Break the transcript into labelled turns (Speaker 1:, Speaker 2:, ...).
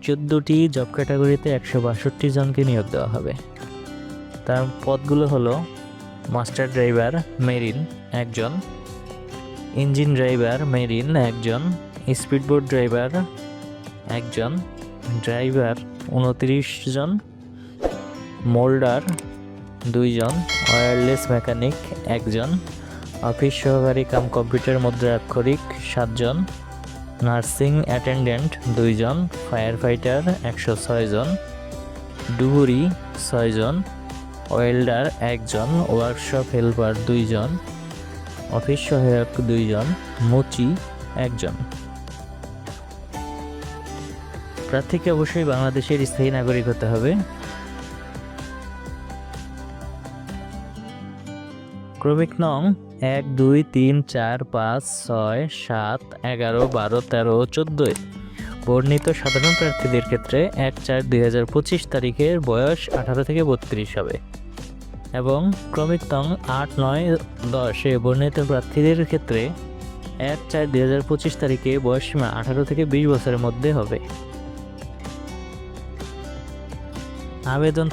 Speaker 1: 14টি job ক্যাটাগরিতে 162 জনকে নিয়োগ দেওয়া হবে। তার পদগুলো হলো মাস্টার ড্রাইভার মেরিন একজন, ইঞ্জিন ড্রাইভার মেরিন একজন, স্পিডবোট ড্রাইভার একজন, ড্রাইভার 29 জন, মোল্ডার 2 জন, ওয়্যারলেস মেকানিক একজন, অফিস সহকারী কাম কম্পিউটার মুদ্রাক্ষরিক 7 জন, নার্সিং অ্যাটেন্ডেন্ট 2 জন, ফায়ার ফাইটার 106 জন, ডুবুরি 6 জন, ওয়েল্ডার 1 জন, ওয়ার্কশপ হেল্পার 2 জন, অফিস সহায়ক 2 জন, মুচি 1 জন। প্রার্থীকে অবশ্যই বাংলাদেশের স্থায়ী নাগরিক হতে হবে। ক্রমিক নং 1, 2, 3, 4, 5, 6, 7, 11, 12, 13 ও 14 বর্ণিত সাধারণ প্রার্থীদের ক্ষেত্রে 1/4/2025 তারিখের বয়স 18 থেকে 32 হবে এবং ক্রমিক নং 8, 9, 10 বর্ণিত প্রার্থীদের ক্ষেত্রে 1/4/2025 তারিখে বয়সসীমা 18 থেকে 20 বছরের মধ্যে হবে। আবেদন